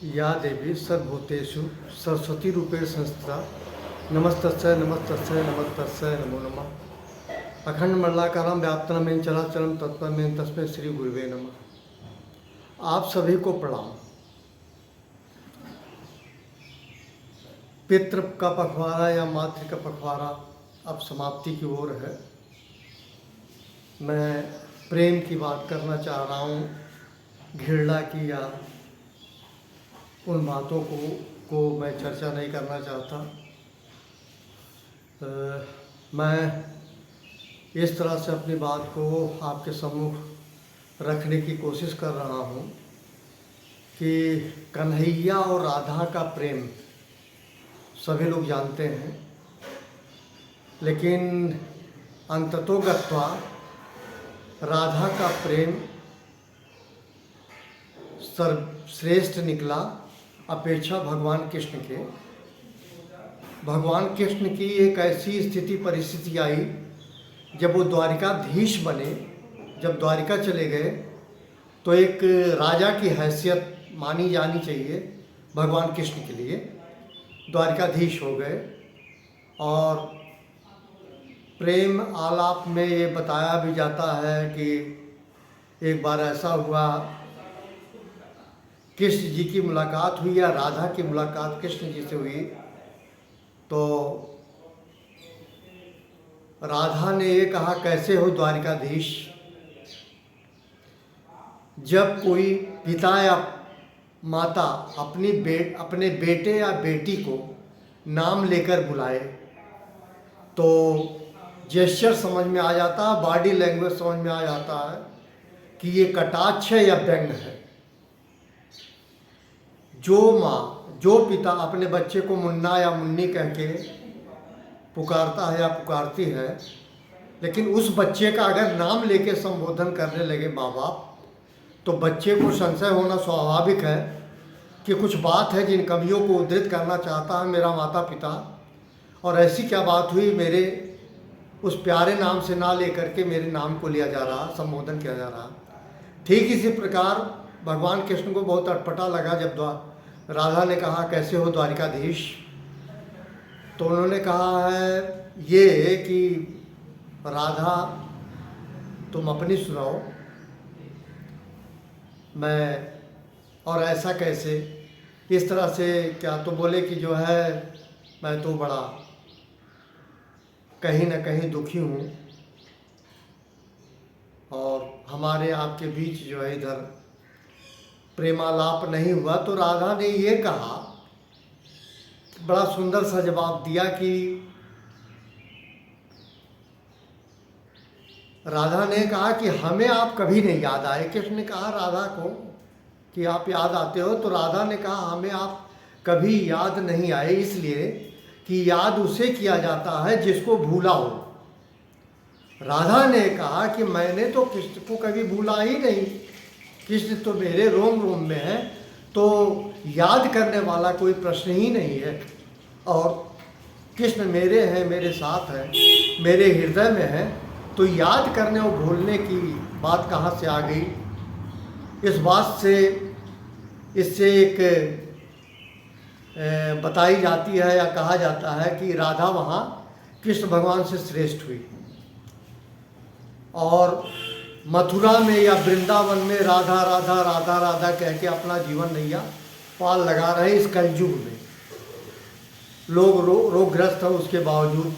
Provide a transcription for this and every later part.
या देवी सर्वभूतेषु सरस्वती रूपेण संस्थिता नमस्तस्यै नमस्तस्यै नमस्तस्यै नमो नमः। अखंड मंडलाकारं व्याप्तं येन चराचरं तत्परमेन तस्मै श्री गुरुवे नमः। आप सभी को प्रणाम। पितृ का पखवाड़ा या मातृ का पखवाड़ा अब समाप्ति की ओर है। मैं प्रेम की बात करना चाह रहा हूँ, घृणा की या उन बातों को मैं चर्चा नहीं करना चाहता। मैं इस तरह से अपनी बात को आपके सम्मुख रखने की कोशिश कर रहा हूँ कि कन्हैया और राधा का प्रेम सभी लोग जानते हैं, लेकिन अंततो गत्वा राधा का प्रेम सर्वश्रेष्ठ निकला अपेक्षा भगवान कृष्ण के। भगवान कृष्ण की एक ऐसी स्थिति परिस्थिति आई जब वो द्वारिकाधीश बने, जब द्वारिका चले गए तो एक राजा की हैसियत मानी जानी चाहिए भगवान कृष्ण के लिए। द्वारिकाधीश हो गए और प्रेम आलाप में ये बताया भी जाता है कि एक बार ऐसा हुआ, कृष्ण जी की मुलाकात हुई या राधा की मुलाकात कृष्ण जी से हुई, तो राधा ने ये कहा, कैसे हो द्वारिकाधीश। जब कोई पिता या माता अपने बेटे या बेटी को नाम लेकर बुलाए तो जेस्चर समझ में आ जाता है, बॉडी लैंग्वेज समझ में आ जाता है कि ये कटाक्ष है या व्यंग है। जो माँ जो पिता अपने बच्चे को मुन्ना या मुन्नी कह के पुकारता है या पुकारती है, लेकिन उस बच्चे का अगर नाम लेके संबोधन करने लगे माँ बाप, तो बच्चे को संशय होना स्वाभाविक है कि कुछ बात है जिन कवियों को उद्धृत करना चाहता है मेरा माता पिता, और ऐसी क्या बात हुई मेरे उस प्यारे नाम से ना लेकर के मेरे नाम को लिया जा रहा, संबोधन किया जा रहा। ठीक इसी प्रकार भगवान कृष्ण को बहुत अटपटा लगा जब राधा ने कहा, कैसे हो द्वारिकाधीश। तो उन्होंने कहा है ये कि राधा तुम अपनी सुनाओ, मैं और ऐसा कैसे, इस तरह से क्या। तो बोले कि जो है मैं तो बड़ा कहीं ना कहीं दुखी हूँ और हमारे आपके बीच जो है इधर प्रेमालाप नहीं हुआ। तो राधा ने ये कहा, बड़ा सुंदर सा जवाब दिया कि राधा ने कहा कि हमें आप कभी नहीं याद आए। कृष्ण ने कहा राधा को कि आप याद आते हो, तो राधा ने कहा हमें आप कभी याद नहीं आए, इसलिए कि याद उसे किया जाता है जिसको भूला हो। राधा ने कहा कि मैंने तो कृष्ण को कभी भूला ही नहीं, कृष्ण तो मेरे रोम रोम में है, तो याद करने वाला कोई प्रश्न ही नहीं है। और कृष्ण मेरे हैं, मेरे साथ हैं, मेरे हृदय में है, तो याद करने और भूलने की बात कहाँ से आ गई। इस बात से इससे एक बताई जाती है या कहा जाता है कि राधा वहाँ कृष्ण भगवान से श्रेष्ठ हुई। और मथुरा में या वृंदावन में राधा राधा राधा राधा कह के अपना जीवन नैया पाल लगा रहे इस कलयुग में। लोग रोगग्रस्त हैं, उसके बावजूद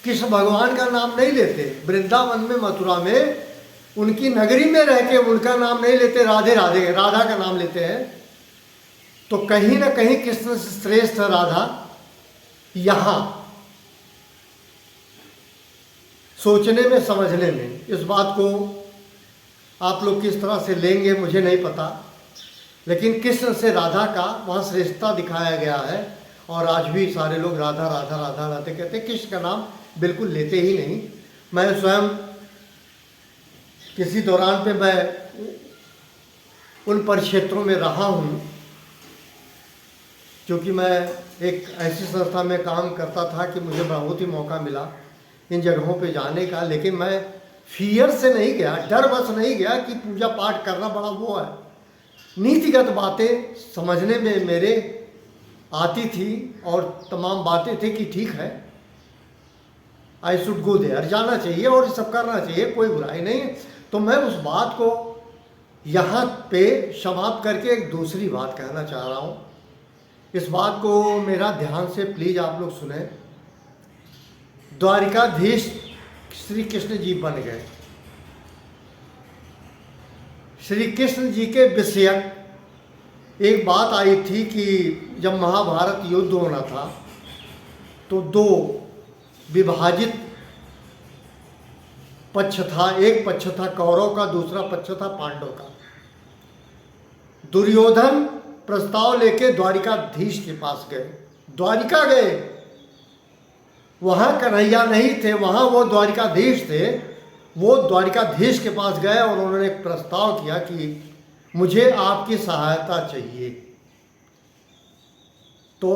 कृष्ण भगवान का नाम नहीं लेते। वृंदावन में मथुरा में उनकी नगरी में रह के उनका नाम नहीं लेते, राधे राधे राधा का नाम लेते हैं। तो कहीं ना कहीं कृष्ण से श्रेष्ठ है राधा। यहाँ सोचने में समझने में, इस बात को आप लोग किस तरह से लेंगे मुझे नहीं पता, लेकिन कृष्ण से राधा का वहाँ श्रेष्ठता दिखाया गया है। और आज भी सारे लोग राधा राधा राधा राधे कहते हैं, कृष्ण का नाम बिल्कुल लेते ही नहीं। मैं स्वयं किसी दौरान पे मैं उन परिक्षेत्रों में रहा हूँ, क्योंकि मैं एक ऐसी संस्था में काम करता था कि मुझे बहुत ही मौका मिला इन जगहों पे जाने का, लेकिन मैं फियर से नहीं गया, डर बस नहीं गया कि पूजा पाठ करना बड़ा वो है। नीतिगत बातें समझने में मेरे आती थी और तमाम बातें थी कि ठीक है, आई शुड गो देयर, जाना चाहिए और ये सब करना चाहिए, कोई बुराई नहीं। तो मैं उस बात को यहाँ पे समाप्त करके एक दूसरी बात कहना चाह रहा हूँ। इस बात को मेरा ध्यान से प्लीज आप लोग सुने। द्वारिकाधीश श्री कृष्ण जी बन गए। श्री कृष्ण जी के विषयक एक बात आई थी कि जब महाभारत युद्ध होना था तो दो विभाजित पक्ष था, एक पक्ष था कौरव का, दूसरा पक्ष था पांडव का। दुर्योधन प्रस्ताव लेके द्वारिकाधीश के पास गए, द्वारिका गए, वहां कन्हैया नहीं थे, वहां वो द्वारिकाधीश थे। वो द्वारिकाधीश के पास गए और उन्होंने एक प्रस्ताव किया कि मुझे आपकी सहायता चाहिए। तो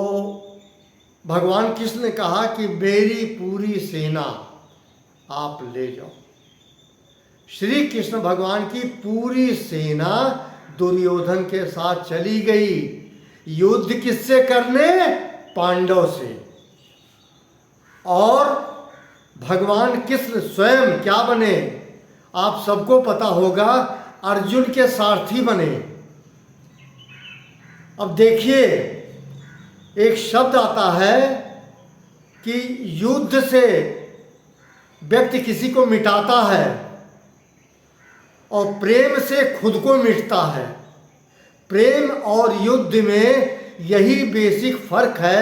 भगवान कृष्ण ने कहा कि मेरी पूरी सेना आप ले जाओ। श्री कृष्ण भगवान की पूरी सेना दुर्योधन के साथ चली गई। युद्ध किससे करने? पांडव से। और भगवान कृष्ण स्वयं क्या बने? आप सबको पता होगा, अर्जुन के सारथी बने। अब देखिए, एक शब्द आता है कि युद्ध से व्यक्ति किसी को मिटाता है और प्रेम से खुद को मिटता है। प्रेम और युद्ध में यही बेसिक फर्क है,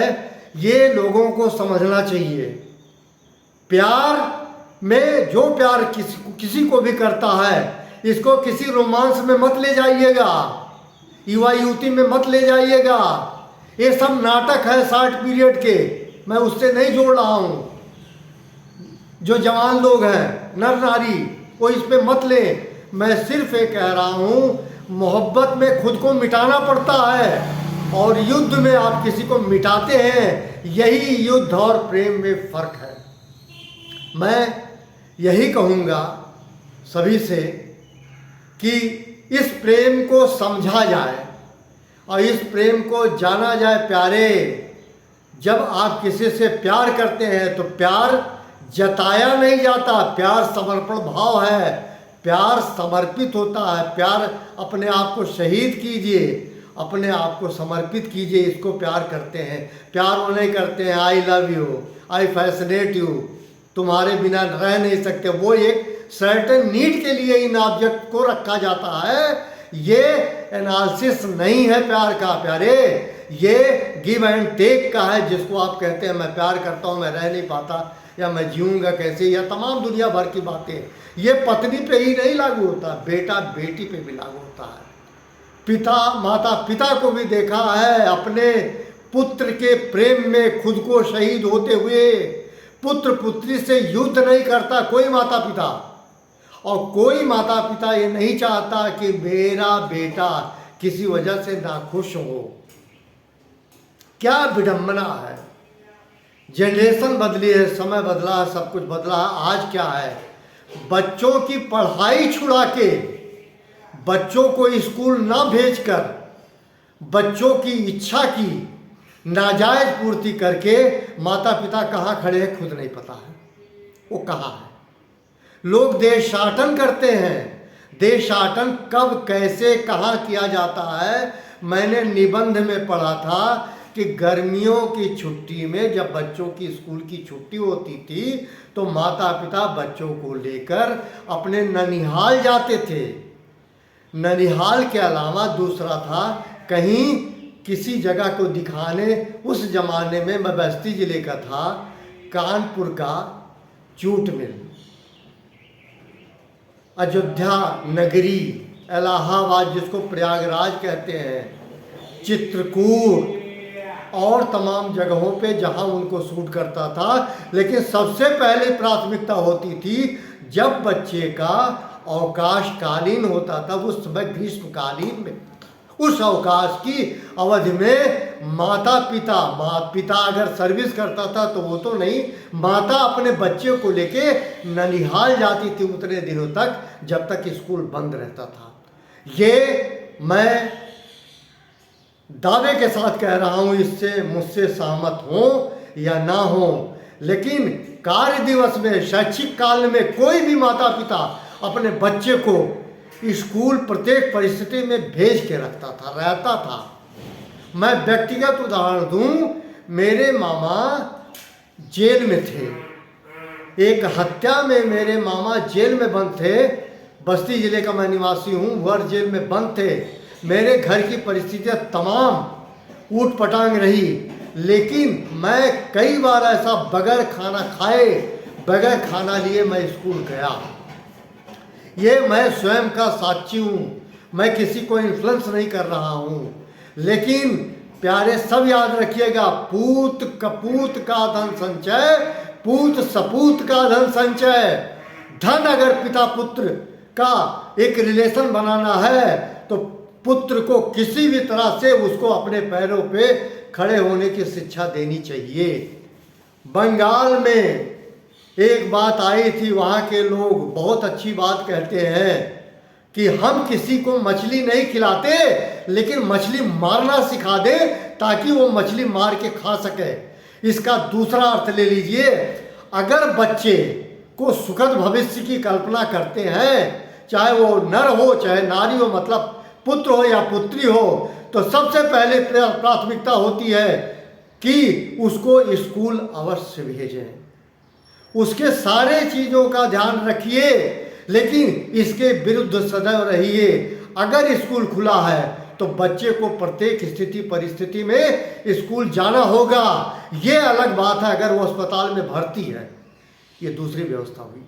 ये लोगों को समझना चाहिए। प्यार में जो प्यार किसी को भी करता है, इसको किसी रोमांस में मत ले जाइएगा, युवा युवती में मत ले जाइएगा। ये सब नाटक है शॉर्ट पीरियड के, मैं उससे नहीं जोड़ रहा हूँ। जो जवान लोग हैं, नर नारी, वो इस पे मत ले। मैं सिर्फ ये कह रहा हूँ, मोहब्बत में खुद को मिटाना पड़ता है और युद्ध में आप किसी को मिटाते हैं। यही युद्ध और प्रेम में फर्क है। मैं यही कहूँगा सभी से कि इस प्रेम को समझा जाए और इस प्रेम को जाना जाए। प्यारे, जब आप किसी से प्यार करते हैं तो प्यार जताया नहीं जाता, प्यार समर्पण भाव है, प्यार समर्पित होता है। प्यार अपने आप को शहीद कीजिए, अपने आप को समर्पित कीजिए, इसको प्यार करते हैं। प्यार वो नहीं करते हैं I love you, I fascinate you, तुम्हारे बिना रह नहीं सकते। वो एक सर्टेन नीड के लिए इन ऑब्जेक्ट को रखा जाता है। ये एनालिसिस नहीं है प्यार का प्यारे, ये गिव एंड टेक का है। जिसको आप कहते हैं मैं प्यार करता हूँ, मैं रह नहीं पाता, या मैं जीऊँगा कैसे, या तमाम दुनिया भर की बातें, ये पत्नी पे ही नहीं लागू होता, बेटा बेटी पे भी लागू होता है। पिता माता पिता को भी देखा है अपने पुत्र के प्रेम में खुद को शहीद होते हुए। पुत्र पुत्री से युद्ध नहीं करता कोई माता पिता, और कोई माता पिता ये नहीं चाहता कि मेरा बेटा किसी वजह से नाखुश हो। क्या विडंबना है। जनरेशन बदली है, समय बदला है, सब कुछ बदला है। आज क्या है, बच्चों की पढ़ाई छुड़ा के, बच्चों को स्कूल ना भेजकर, बच्चों की इच्छा की नाजायज पूर्ति करके माता पिता कहाँ खड़े हैं खुद नहीं पता है, वो कहाँ है। लोग देशाटन करते हैं। देशाटन कब कैसे कहाँ किया जाता है। मैंने निबंध में पढ़ा था कि गर्मियों की छुट्टी में जब बच्चों की स्कूल की छुट्टी होती थी तो माता पिता बच्चों को लेकर अपने ननिहाल जाते थे। ननिहाल के अलावा दूसरा था कहीं किसी जगह को दिखाने। उस जमाने में मैं बस्ती जिले का था, कानपुर का जूट मिल, अयोध्या नगरी, इलाहाबाद जिसको प्रयागराज कहते हैं, चित्रकूट और तमाम जगहों पे जहां उनको शूट करता था। लेकिन सबसे पहले प्राथमिकता होती थी जब बच्चे का अवकाशकालीन होता था, उस समय ग्रीष्मकालीन में, उस अवकाश की अवधि में माता पिता अगर सर्विस करता था तो वो तो नहीं, माता अपने बच्चे को लेके ननिहाल जाती थी उतने दिनों तक जब तक स्कूल बंद रहता था। ये मैं दावे के साथ कह रहा हूँ, इससे मुझसे सहमत हो या ना हो, लेकिन कार्य दिवस में, शैक्षिक काल में कोई भी माता पिता अपने बच्चे को स्कूल प्रत्येक परिस्थिति में भेज के रखता था, रहता था। मैं व्यक्तिगत उदाहरण दूं, मेरे मामा जेल में थे। एक हत्या में मेरे मामा जेल में बंद थे। बस्ती जिले का मैं निवासी हूँ, वर जेल में बंद थे। मेरे घर की परिस्थितियाँ तमाम ऊट पटांग रही, लेकिन मैं कई बार ऐसा बगैर खाना खाए, बगैर खाना लिए मैं स्कूल गया। ये मैं स्वयं का साक्षी हूँ, मैं किसी को इन्फ्लुएंस नहीं कर रहा हूँ। लेकिन प्यारे सब याद रखिएगा, पूत कपूत का धन संचय, पूत सपूत का धन संचय। धन अगर पिता पुत्र का एक रिलेशन बनाना है तो पुत्र को किसी भी तरह से उसको अपने पैरों पे खड़े होने की शिक्षा देनी चाहिए। बंगाल में एक बात आई थी, वहाँ के लोग बहुत अच्छी बात कहते हैं कि हम किसी को मछली नहीं खिलाते, लेकिन मछली मारना सिखा दे ताकि वो मछली मार के खा सके। इसका दूसरा अर्थ ले लीजिए, अगर बच्चे को सुखद भविष्य की कल्पना करते हैं, चाहे वो नर हो चाहे नारी हो, मतलब पुत्र हो या पुत्री हो, तो सबसे पहले प्राथमिकता होती है कि उसको स्कूल अवश्य भेजें। उसके सारे चीज़ों का ध्यान रखिए, लेकिन इसके विरुद्ध सदैव रहिए। अगर स्कूल खुला है तो बच्चे को प्रत्येक स्थिति परिस्थिति में स्कूल जाना होगा। ये अलग बात है अगर वो अस्पताल में भर्ती है, ये दूसरी व्यवस्था हुई।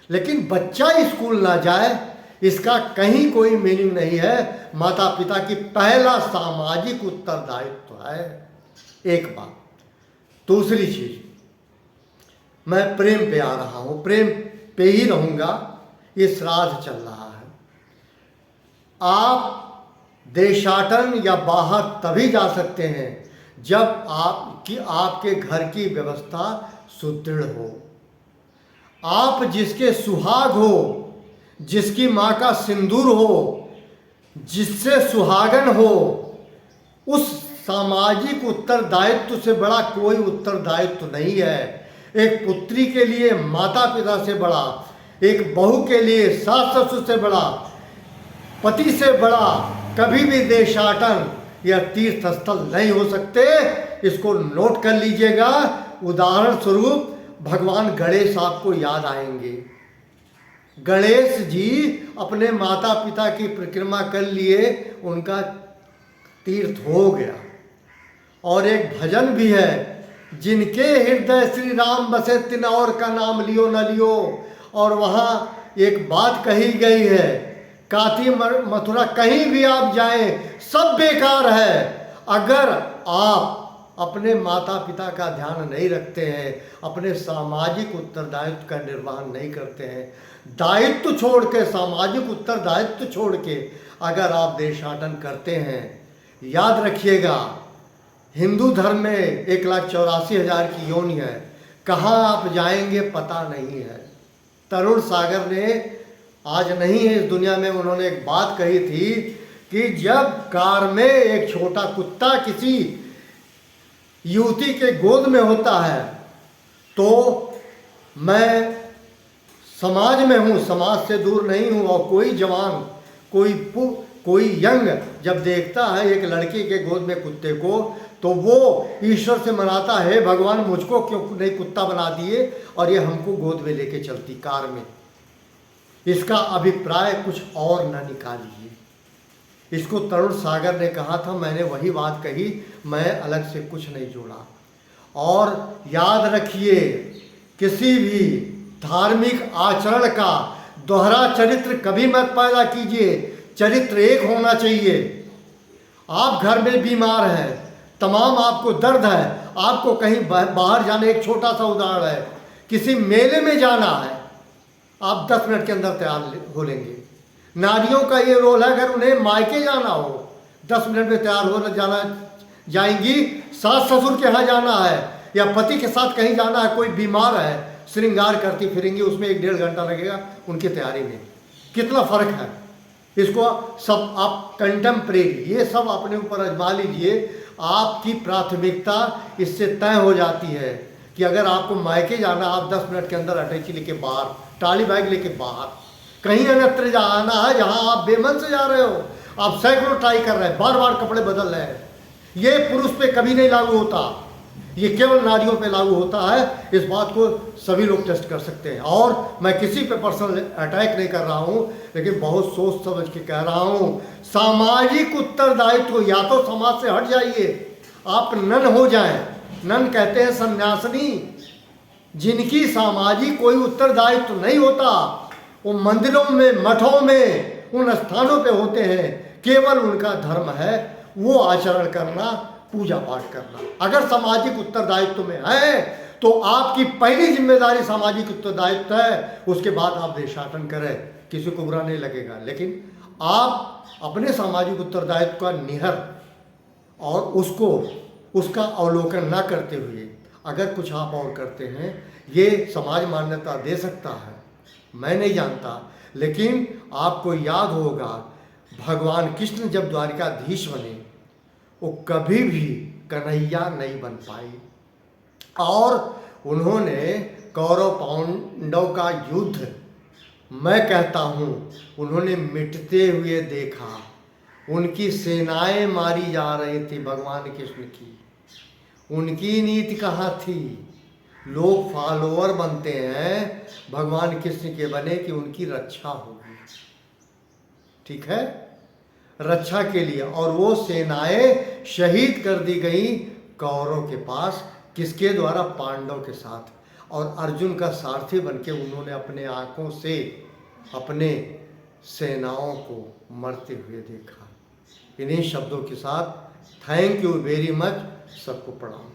लेकिन बच्चा स्कूल ना जाए इसका कहीं कोई मीनिंग नहीं है। माता पिता की पहला सामाजिक उत्तरदायित्व है। एक बात। दूसरी चीज, मैं प्रेम पे आ रहा हूं, प्रेम पे ही रहूंगा। ये श्राद्ध चल रहा है। आप देशाटन या बाहर तभी जा सकते हैं जब आपके घर की व्यवस्था सुदृढ़ हो। आप जिसके सुहाग हो, जिसकी माँ का सिंदूर हो, जिससे सुहागन हो, उस सामाजिक उत्तरदायित्व से बड़ा कोई उत्तरदायित्व नहीं है। एक पुत्री के लिए माता पिता से बड़ा, एक बहू के लिए सास ससुर से बड़ा, पति से बड़ा कभी भी देशाटन या तीर्थ स्थल नहीं हो सकते। इसको नोट कर लीजिएगा। उदाहरण स्वरूप भगवान गणेश आपको याद आएंगे। गणेश जी अपने माता पिता की परिक्रमा कर लिए, उनका तीर्थ हो गया। और एक भजन भी है, जिनके हृदय श्री राम बसे तिन और का नाम लियो न लियो। और वहाँ एक बात कही गई है, काशी मथुरा कहीं भी आप जाएं सब बेकार है अगर आप अपने माता पिता का ध्यान नहीं रखते हैं, अपने सामाजिक उत्तरदायित्व का निर्वहन नहीं करते हैं। दायित्व छोड़ के, सामाजिक उत्तरदायित्व छोड़ के अगर आप देशाटन करते हैं, याद रखिएगा हिंदू धर्म में 1,84,000 की योनि है। कहाँ आप जाएंगे पता नहीं है। तरुण सागर ने, आज नहीं है इस दुनिया में, उन्होंने एक बात कही थी कि जब कार में एक छोटा कुत्ता किसी युवती के गोद में होता है तो मैं समाज में हूँ, समाज से दूर नहीं हूँ। और कोई जवान, कोई यंग जब देखता है एक लड़की के गोद में कुत्ते को, तो वो ईश्वर से मनाता है, भगवान मुझको क्यों नहीं कुत्ता बना दिए और ये हमको गोद में लेके चलती कार में। इसका अभिप्राय कुछ और न निकालिए। इसको तरुण सागर ने कहा था, मैंने वही बात कही, मैं अलग से कुछ नहीं जोड़ा। और याद रखिए, किसी भी धार्मिक आचरण का दोहरा चरित्र कभी मत पैदा कीजिए। चरित्र एक होना चाहिए। आप घर में बीमार हैं, तमाम आपको दर्द है, आपको कहीं बाहर जाने, एक छोटा सा उदाहरण है, किसी मेले में जाना है, आप 10 मिनट के अंदर तैयार हो लेंगे। नारियों का ये रोल है, अगर उन्हें मायके जाना हो 10 मिनट में तैयार हो जाएंगी। सास ससुर के यहाँ जाना है या पति के साथ कहीं जाना है, कोई बीमार है, श्रृंगार करती फिरेंगी, उसमें 1-1.5 घंटा लगेगा उनकी तैयारी में। कितना फर्क है। इसको सब आप कंटेम्प्रेरी ये सब अपने ऊपर आजमा लीजिए। आपकी प्राथमिकता इससे तय हो जाती है कि अगर आपको मायके जाना, आप 10 मिनट के अंदर अटैची लेके बाहर, ट्रॉली बैग लेके बाहर, कहीं अन्यत्र जाना है जहां आप बेमन से जा रहे हो, आप सैकड़ों ट्राई कर रहे हैं, बार बार कपड़े बदल रहे हैं, ये पुरुष पे कभी नहीं लागू होता, ये केवल नारियों पे लागू होता है। इस बात को सभी लोग टेस्ट कर सकते हैं। और मैं किसी पे पर्सनल अटैक नहीं कर रहा हूँ, लेकिन बहुत सोच समझ के कह रहा हूँ। सामाजिक उत्तरदायित्व, या तो समाज से हट जाइए, आप नन हो जाएं। नन कहते हैं सन्यासिनी, जिनकी सामाजिक कोई उत्तरदायित्व नहीं होता, वो मंदिरों में, मठों में, उन स्थानों पे होते हैं। केवल उनका धर्म है वो आचरण करना, पूजा पाठ करना। अगर सामाजिक उत्तरदायित्व में है तो आपकी पहली जिम्मेदारी सामाजिक उत्तरदायित्व है, उसके बाद आप देशाटन करें, किसी को बुरा नहीं लगेगा। लेकिन आप अपने सामाजिक उत्तरदायित्व का निहर और उसका अवलोकन ना करते हुए अगर कुछ आप और करते हैं, ये समाज मान्यता दे सकता है, मैं नहीं जानता। लेकिन आपको याद होगा, भगवान कृष्ण जब द्वारिकाधीश बने, वो कभी भी कन्हैया नहीं बन पाई, और उन्होंने कौरव पांडव का युद्ध, मैं कहता हूँ, उन्होंने मिटते हुए देखा। उनकी सेनाएं मारी जा रही थी भगवान कृष्ण की, उनकी नीति कहाँ थी? लोग फॉलोअर बनते हैं भगवान कृष्ण के बने कि उनकी रक्षा होगी, ठीक है, रक्षा के लिए। और वो सेनाएं शहीद कर दी गई कौरव के पास, किसके द्वारा? पांडव के साथ। और अर्जुन का सारथी बनके उन्होंने अपने आंखों से अपने सेनाओं को मरते हुए देखा। इन्हीं शब्दों के साथ थैंक यू वेरी मच, सबको प्रणाम।